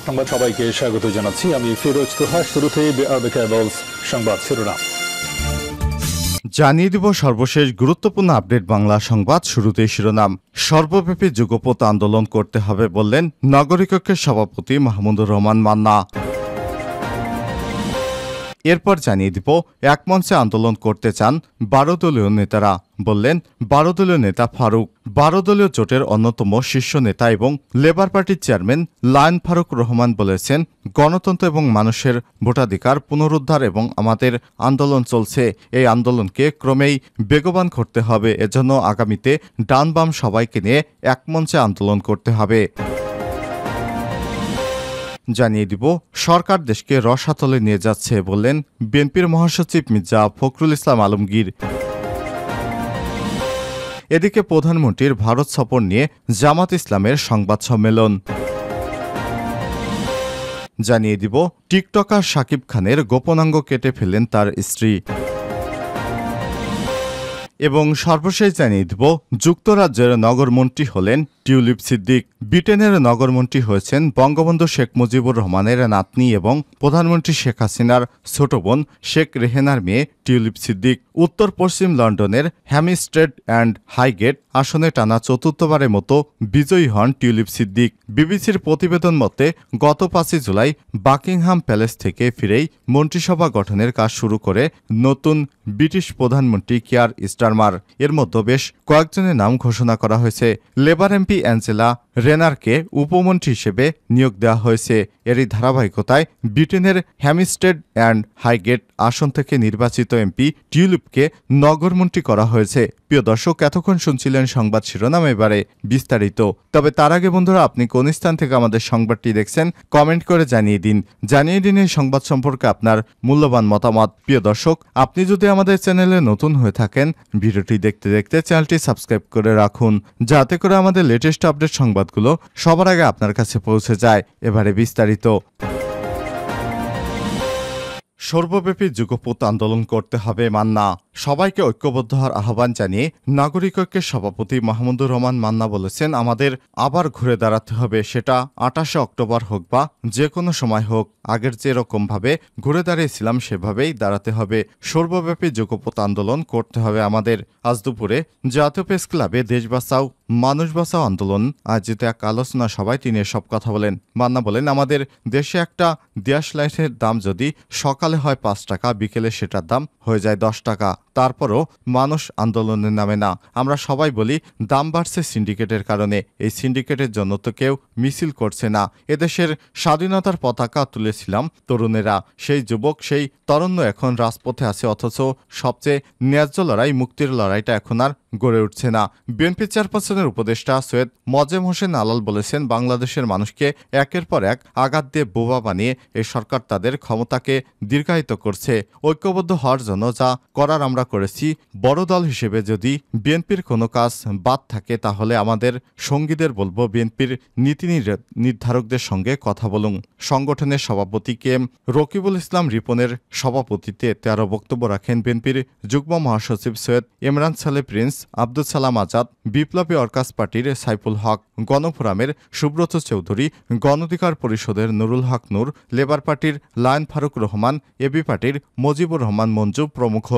সংবাদ সবাইকে স্বাগত জানাচ্ছি আমি ফিরোজ তোহা। শুরুতে সংবাদ শিরোনাম জানিয়ে দিব সর্বশেষ গুরুত্বপূর্ণ আপডেট বাংলা সংবাদ। শুরুতেই শিরোনাম। সর্বব্যাপী যুগপৎ আন্দোলন করতে হবে বললেন নাগরিক ঐক্যের সভাপতি মাহমুদুর রহমান মান্না। এরপর জানিয়ে দিব এক মঞ্চে আন্দোলন করতে চান 12 দলীয় নেতারা, বললেন 12 দলীয় নেতা ফারুক। 12 দলীয় জোটের অন্যতম শীর্ষ নেতা এবং লেবার পার্টির চেয়ারম্যান লায়ন ফারুক রহমান বলেছেন, গণতন্ত্র এবং মানুষের ভোটাধিকার পুনরুদ্ধার এবং আমাদের আন্দোলন চলছে। এই আন্দোলনকে ক্রমেই বেগবান করতে হবে। এজন্য আগামীতে ডান বাম সবাইকে নিয়ে এক মঞ্চে আন্দোলন করতে হবে। জানিয়ে দিব সরকার দেশকে রসাতলে নিয়ে যাচ্ছে বললেন বিএনপির মহাসচিব মির্জা ফখরুল ইসলাম আলমগীর। এদিকে প্রধানমন্ত্রীর ভারত সফর নিয়ে জামাত ইসলামের সংবাদ সম্মেলন। জানিয়ে দিব টিকটকার শাকিব খানের গোপনাঙ্গ কেটে ফেলেন তার স্ত্রী। এবং সর্বশেষ জানিয়ে দিব যুক্তরাজ্যের নগরমন্ত্রী হলেন টিউলিপ সিদ্দিক। ব্রিটেনের নগরমন্ত্রী হয়েছেন বঙ্গবন্ধু শেখ মুজিবুর রহমানের নাতনি এবং প্রধানমন্ত্রী শেখ হাসিনার ছোট বোন শেখ রেহেনার মেয়ে টিউলিপ সিদ্দিক। উত্তর পশ্চিম লন্ডনের হ্যামিস্ট্রেড অ্যান্ড হাইগেট আসনে টানা চতুর্থবারের মতো বিজয়ী হন টিউলিপ সিদ্দিক। বিবিসির প্রতিবেদন মতে গত 5 জুলাই বাকিংহাম প্যালেস থেকে ফিরেই মন্ত্রিসভা গঠনের কাজ শুরু করে নতুন ব্রিটিশ প্রধানমন্ত্রী কিয়ার স্টারমার। এর মধ্যে বেশ কয়েকজনের নাম ঘোষণা করা হয়েছে। লেবার এমপি অ্যাঞ্জেলা রেনারকে উপমন্ত্রী হিসেবে নিয়োগ দেওয়া হয়েছে। এরই ধারাবাহিকতায় ব্রিটেনের হ্যামিস্টেড অ্যান্ড হাইগেট আসন থেকে নির্বাচিত এমপি টিউলিপকে নগরমন্ত্রী করা হয়েছে। প্রিয় দর্শক, এতক্ষণ শুনছিলেন সংবাদ শিরোনাম, এবারে বিস্তারিত। তবে তার আগে বন্ধুরা, আপনি কোন স্থান থেকে আমাদের সংবাদটি দেখছেন কমেন্ট করে জানিয়ে দিন এই সংবাদ সম্পর্কে আপনার মূল্যবান মতামত। প্রিয় দর্শক, আপনি যদি আমাদের চ্যানেলে নতুন হয়ে থাকেন, ভিডিওটি দেখতে দেখতে চ্যানেলটি সাবস্ক্রাইব করে রাখুন, যাতে করে আমাদের লেটেস্ট আপডেট সংবাদগুলো সবার আগে আপনার কাছে পৌঁছে যায়। এবারে বিস্তারিত। সর্বব্যাপী যুগপৎ আন্দোলন করতে হবে মান্না। সবাইকে ঐক্যবদ্ধ হওয়ার আহ্বান জানিয়ে নাগরিক ঐক্যের সভাপতি মাহমুদুর রহমান মান্না বলেছেন, আমাদের আবার ঘুরে দাঁড়াতে হবে। সেটা 28শে অক্টোবর হোক বা যে কোনো সময় হোক, আগের যেরকমভাবে ঘুরে দাঁড়িয়েছিলাম সেভাবেই দাঁড়াতে হবে। সর্বব্যাপী যুগপৎ আন্দোলন করতে হবে আমাদের। আজ দুপুরে জাতীয় প্রেস ক্লাবে দেশ বাঁচাও মানুষ বাঁচাও আন্দোলন আয়োজিত এক আলোচনা সভায় তিনি এসব কথা বলেন। মান্না বলেন, আমাদের দেশে একটা গ্যাস লাইটের দাম যদি সকালে হয় 5 টাকা, বিকেলে সেটার দাম হয়ে যায় 10 টাকা। তারপরও মানুষ আন্দোলনের নামে না। আমরা সবাই বলি দাম বাড়ছে সিন্ডিকেটের কারণে। এই সিন্ডিকেটের জন্য তো কেউ মিছিল করছে না। এদেশের স্বাধীনতার পতাকা তুলেছিলাম তরুণেরা, সেই যুবক সেই তরুণ এখন রাজপথে আছে, অথচ সবচেয়ে ন্যায্য লড়াই, মুক্তির লড়াইটা এখন আর গড়ে উঠছে না। বিএনপি চেয়ারপারসনের উপদেষ্টা সৈয়দ মোয়াজ্জেম হোসেন আলাল বলেছেন, বাংলাদেশের মানুষকে একের পর এক আঘাত দিয়ে বোবা বানিয়ে এই সরকার তাদের ক্ষমতাকে দীর্ঘায়িত করছে। ঐক্যবদ্ধ হওয়ার জন্য যা করার আমরা করেছি। বড় দল হিসেবে যদি বিএনপির কোনো কাজ বাদ থাকে, তাহলে আমাদের সঙ্গীদের বলবো বিএনপির নীতি নির্ধারকদের সঙ্গে কথা বলুন। সংগঠনের সভাপতি কে এম রকিবুল ইসলাম রিপনের সভাপতিত্বে আরও বক্তব্য রাখেন বিএনপির যুগ্ম মহাসচিব সৈয়দ ইমরান সালে প্রিন্স, আব্দুল সালাম আজাদ, বিপ্লবী অর্কাস পার্টির সাইফুল হক, গণফোরামের সুব্রত চৌধুরী, গণঅধিকার পরিষদের নুরুল হক নূর, লেবার পার্টির লায়ন ফারুক রহমান, এবি পার্টির মুজিবুর রহমান মঞ্জু প্রমুখ।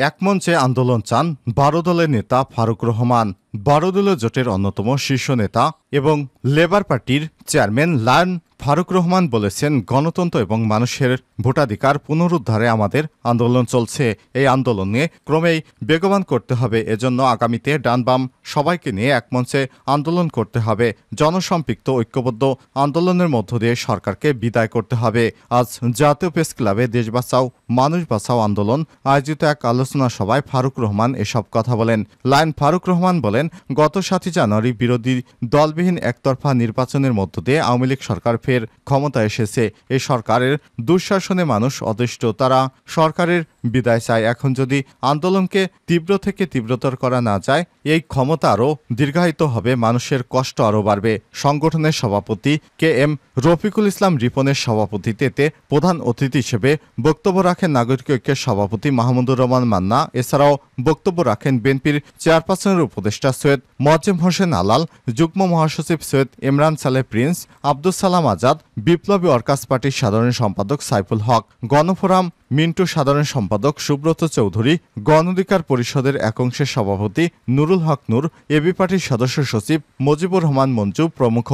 এক মঞ্চে আন্দোলন চান 12 দলের নেতা ফারুক রহমান। 12 দলীয় জোটের অন্যতম শীর্ষ নেতা এবং লেবার পার্টির চেয়ারম্যান লায়ন ফারুক রহমান বলেছেন, গণতন্ত্র এবং মানুষের ভোটাধিকার পুনরুদ্ধারে আমাদের আন্দোলন চলছে। এই আন্দোলন নিয়ে ক্রমেই বেগবান করতে হবে। এজন্য আগামীতে ডান বাম সবাইকে নিয়ে এক মঞ্চে আন্দোলন করতে হবে। জনসম্পৃক্ত ঐক্যবদ্ধ আন্দোলনের মধ্য দিয়ে সরকারকে বিদায় করতে হবে। আজ জাতীয় প্রেস ক্লাবে দেশ বাঁচাও মানুষ বাঁচাও আন্দোলন আয়োজিত এক আলোচনা সভায় ফারুক রহমান এসব কথা বলেন। লায়ন ফারুক রহমান বলেন, গত 7 জানুয়ারি বিরোধী দলবিহীন একতরফা নির্বাচনের মধ্য দিয়ে আওয়ামী লীগ সরকার ফের ক্ষমতা এসেছে। এই সরকারের দুঃশাসনে মানুষ অতিষ্ঠ, তারা সরকারের বিদায় চায়। এখন যদি আন্দোলনকে তীব্র থেকে তীব্রতর করা না যায়, এই ক্ষমতা আরও দীর্ঘায়িত হবে, মানুষের কষ্ট আরও বাড়বে। সংগঠনের সভাপতি KM রফিকুল ইসলাম রিপনের সভাপতিত্বে প্রধান অতিথি হিসেবে বক্তব্য রাখেন নাগরিক ঐক্যের সভাপতি মাহমুদুর রহমান মান্না। এছাড়াও বক্তব্য রাখেন বিএনপির চেয়ারপারসনের উপদেষ্টা সৈয়দ মোয়াজ্জেম হোসেন আলাল, যুগ্ম মহাসচিব সৈয়দ ইমরান সালেহ প্রিন্স, আব্দুস সালাম আজাদ, বিপ্লবী ওয়ার্কার্স পার্টির সাধারণ সম্পাদক সাইফুল হক, গণফোরাম মিন্টু সাধারণ সম্পাদক সুব্রত চৌধুরী, গণ অধিকার পরিষদের একাংশের সভাপতি নুরুল হক নূর, এবি পার্টির সদস্য সচিব মুজিবুর রহমান মঞ্জু প্রমুখ।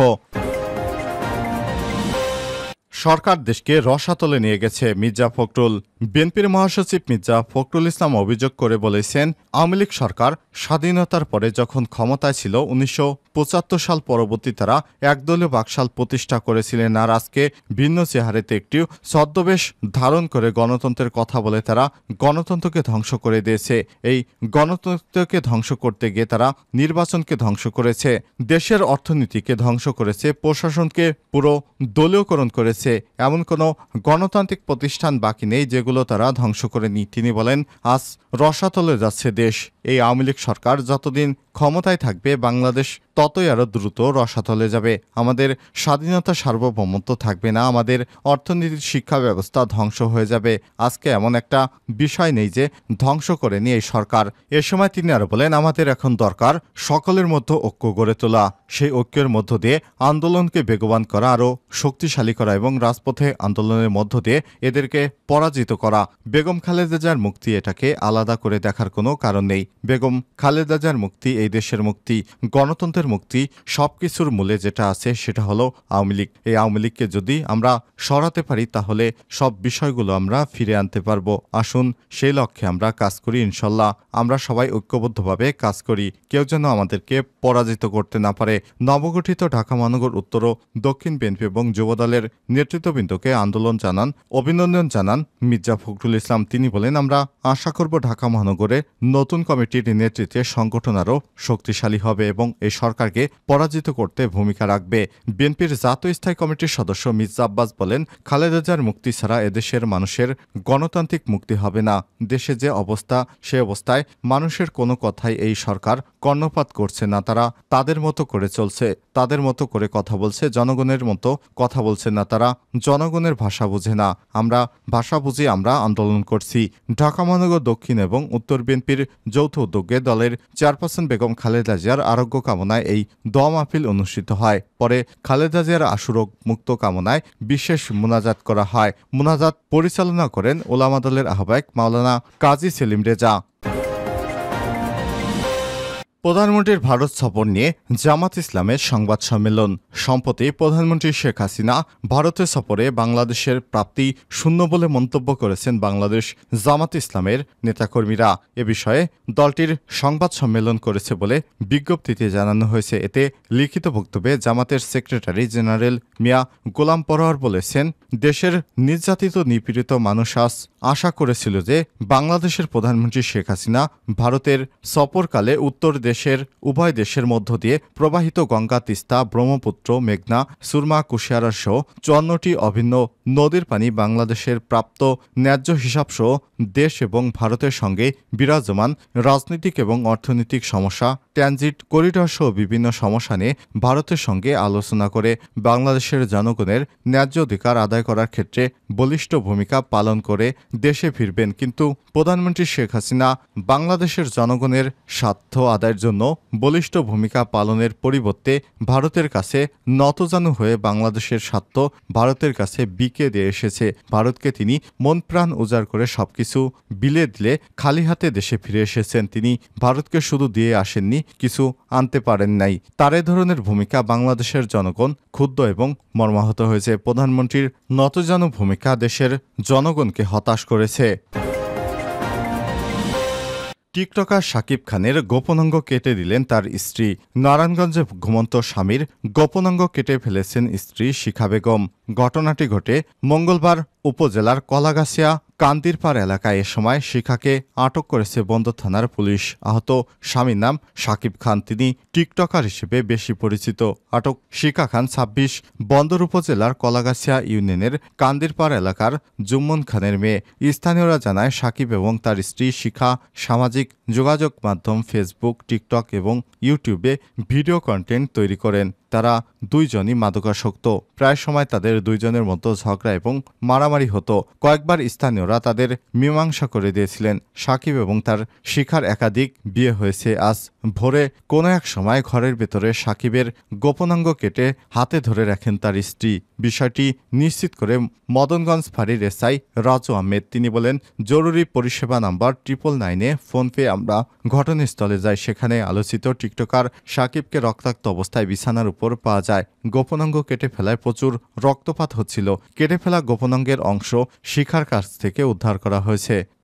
সরকার দেশকে রসাতলে নিয়ে গেছে মির্জা ফখরুল। বিএনপির মহাসচিব মির্জা ফখরুল ইসলাম অভিযোগ করে বলেছেন, আওয়ামী লীগ সরকার স্বাধীনতার পরে যখন ক্ষমতায় ছিল 1975 সাল পরবর্তী তারা একদলীয় বাকশাল প্রতিষ্ঠা করেছিলেন, আর আজকে ভিন্ন চেহারাতে একটি ছদ্মবেশ ধারণ করে গণতন্ত্রের কথা বলে তারা গণতন্ত্রকে ধ্বংস করে দিয়েছে। এই গণতন্ত্রকে ধ্বংস করতে গিয়ে তারা নির্বাচনকে ধ্বংস করেছে, দেশের অর্থনীতিকে ধ্বংস করেছে, প্রশাসনকে পুরো দলীয়করণ করেছে। এমন কোনো গণতান্ত্রিক প্রতিষ্ঠান বাকি নেই যেগুলো তারা ধ্বংস করেনি। তিনি বলেন, আজ রসাতলে যাচ্ছে দেশ। এই আওয়ামী লীগ সরকার যতদিন ক্ষমতায় থাকবে, বাংলাদেশ ততই আরও দ্রুত রসাতলে যাবে। আমাদের স্বাধীনতা সার্বভৌমত্ব থাকবে না, আমাদের অর্থনীতির শিক্ষা ব্যবস্থা ধ্বংস হয়ে যাবে। আজকে এমন একটা বিষয় নেই যে ধ্বংস করেনি এই সরকার। এ সময় তিনি আরও বলেন, আমাদের এখন দরকার সকলের মধ্যে ঐক্য গড়ে তোলা, সেই ঐক্যের মধ্য দিয়ে আন্দোলনকে বেগবান করা, আরও শক্তিশালী করা এবং রাজপথে আন্দোলনের মধ্য দিয়ে এদেরকে পরাজিত করা। বেগম খালেদা জিয়ার মুক্তি, এটাকে আলাদা করে দেখার কোনো কারণ নেই। বেগম খালেদা জিয়ার মুক্তি এই দেশের মুক্তি, গণতন্ত্রের মুক্তি, সবকিছুর মূলে যেটা আছে সেটা হলো আওয়ামী লীগ। এই আওয়ামী লীগকে যদি আমরা সরাতে পারি তাহলে সব বিষয়গুলো আমরা ফিরে আনতে পারবো। আসুন সেই লক্ষ্যে আমরা কাজ করি, ইনশাল্লাহ। আমরা সবাই ঐক্যবদ্ধভাবে কাজ করি, কেউ যেন আমাদেরকে পরাজিত করতে না পারে। নবগঠিত ঢাকা মহানগর উত্তর ও দক্ষিণ বিএনপি এবং যুবদলের নেতৃত্ববৃন্দকে অভিনন্দন জানান মির্জা ফখরুল ইসলাম। তিনি বলেন, আমরা আশা করব ঢাকা মহানগরে নতুন কমিটির নেতৃত্বে সংগঠন আরও শক্তিশালী হবে এবং এই সরকারকে পরাজিত করতে ভূমিকা রাখবে। বিএনপির জাতীয় স্থায়ী কমিটির সদস্য মির্জা আব্বাস বলেন, খালেদা জিয়ার মুক্তি ছাড়া এদেশের মানুষের গণতান্ত্রিক মুক্তি হবে না। দেশে যে অবস্থা, সে অবস্থায় মানুষের কোনো কথাই এই সরকার কর্ণপাত করছে না। তারা তাদের মতো করে চলছে, তাদের মতো করে কথা বলছে, জনগণের মতো কথা বলছে না। তারা জনগণের ভাষা বুঝে না। আমরা ভাষা বুঝি, আমরা আন্দোলন করছি। ঢাকা মহানগর দক্ষিণ এবং উত্তর বিএনপির যৌথ উদ্যোগে দলের চেয়ারপারসন বেগম খালেদা জিয়ার আরোগ্য কামনায় এই দোয়া মাহফিল অনুষ্ঠিত হয়। পরে খালেদা জিয়ার আশুরোগ মুক্ত কামনায় বিশেষ মোনাজাত করা হয়। মোনাজাত পরিচালনা করেন ওলামা দলের আহ্বায়ক মাওলানা কাজী সেলিম রেজা। প্রধানমন্ত্রীর ভারত সফর নিয়ে জামাত ইসলামের সংবাদ সম্মেলন। সম্প্রতি প্রধানমন্ত্রী শেখ হাসিনা ভারতের সফরে বাংলাদেশের প্রাপ্তি শূন্য বলে মন্তব্য করেছেন বাংলাদেশ জামাত ইসলামের নেতাকর্মীরা। এ বিষয়ে দলটির সংবাদ সম্মেলন করেছে বলে বিজ্ঞপ্তিতে জানানো হয়েছে। এতে লিখিত বক্তব্যে জামাতের সেক্রেটারি জেনারেল মিয়া গোলাম পরোয়ার বলেছেন, দেশের নির্যাতিত নিপীড়িত মানুষ আশা করেছিল যে বাংলাদেশের প্রধানমন্ত্রী শেখ হাসিনা ভারতের সফরকালে উত্তর দেশের উভয় দেশের মধ্য দিয়ে প্রবাহিত গঙ্গা, তিস্তা, ব্রহ্মপুত্র, মেঘনা, সুরমা, কুশিয়ারা সহ 54টি অভিন্ন নদীর পানি বাংলাদেশের প্রাপ্ত ন্যায্য হিসাবসহ দেশ এবং ভারতের সঙ্গে বিরাজমান রাজনৈতিক এবং অর্থনৈতিক সমস্যা, ট্রানজিট করিডর সহ বিভিন্ন সমস্যা নিয়ে ভারতের সঙ্গে আলোচনা করে বাংলাদেশের জনগণের ন্যায্য অধিকার আদায় করার ক্ষেত্রে বলিষ্ঠ ভূমিকা পালন করে দেশে ফিরবেন। কিন্তু প্রধানমন্ত্রী শেখ হাসিনা বাংলাদেশের জনগণের স্বার্থ আদায়ের জন্য বলিষ্ঠ ভূমিকা পালনের পরিবর্তে ভারতের কাছে নতজানু হয়ে বাংলাদেশের স্বার্থ ভারতের কাছে বিকে দিয়ে এসেছে। ভারতকে তিনি মন প্রাণ উজাড় করে সবকিছু বিলে দিলে খালি হাতে দেশে ফিরে এসেছেন। তিনি ভারতকে শুধু দিয়ে আসেননি, কিছু আনতে পারেন নাই। তার এ ধরনের ভূমিকা বাংলাদেশের জনগণ ক্ষুব্ধ এবং মর্মাহত হয়েছে। প্রধানমন্ত্রীর নতজানু ভূমিকা দেশের জনগণকে হতাশ করেছে। টিকটকার শাকিব খানের গোপনাঙ্গ কেটে দিলেন তার স্ত্রী। নারায়ণগঞ্জে ঘুমন্ত স্বামীর গোপনাঙ্গ কেটে ফেলেছেন স্ত্রী শিখা বেগম। ঘটনাটি ঘটে মঙ্গলবার উপজেলার কলাগাছিয়া কান্দিরপাড় এলাকায় এ সময় শিখাকে আটক করেছে বন্দর থানার পুলিশ। আহত স্বামীর নাম সাকিব খান, তিনি টিকটকার হিসেবে বেশি পরিচিত। আটক শিখা খান ২৬ বন্দর উপজেলার কলাগাছিয়া ইউনিয়নের কান্দিরপাড় এলাকার জুম্মন খানের মেয়ে। স্থানীয়রা জানায় সাকিব এবং তার স্ত্রী শিখা সামাজিক যোগাযোগ মাধ্যম ফেসবুক, টিকটক এবং ইউটিউবে ভিডিও কন্টেন্ট তৈরি করেন। তারা দুইজনই মাদকাসক্ত। প্রায় সময় তাদের দুইজনের মধ্যে ঝগড়া এবং মারামারি হতো। কয়েকবার স্থানীয়রা তাদের মীমাংসা করে দিয়েছিলেন। সাকিব এবং তার শিখার একাধিক বিয়ে হয়েছে। আজ ভোরে কোনো এক সময় ঘরের ভেতরে সাকিবের গোপনাঙ্গ কেটে হাতে ধরে রাখেন তার স্ত্রী। বিষয়টি নিশ্চিত করে মদনগঞ্জ ফাঁড়ির এসআই রাজু আহমেদ। তিনি বলেন, জরুরি পরিষেবা নাম্বার 999-এ ফোন পেয়ে আমরা ঘটনাস্থলে যাই। সেখানে আলোচিত টিকটকার সাকিবকে রক্তাক্ত অবস্থায় বিছানার উপর পাওয়া যায়। গোপনাঙ্গ কেটে ফেলায় প্রচুর রক্তপাত হচ্ছিল। কেটে ফেলা গোপনাঙ্গের অংশ শিখার কাছ থেকে উদ্ধার করা হয়েছে।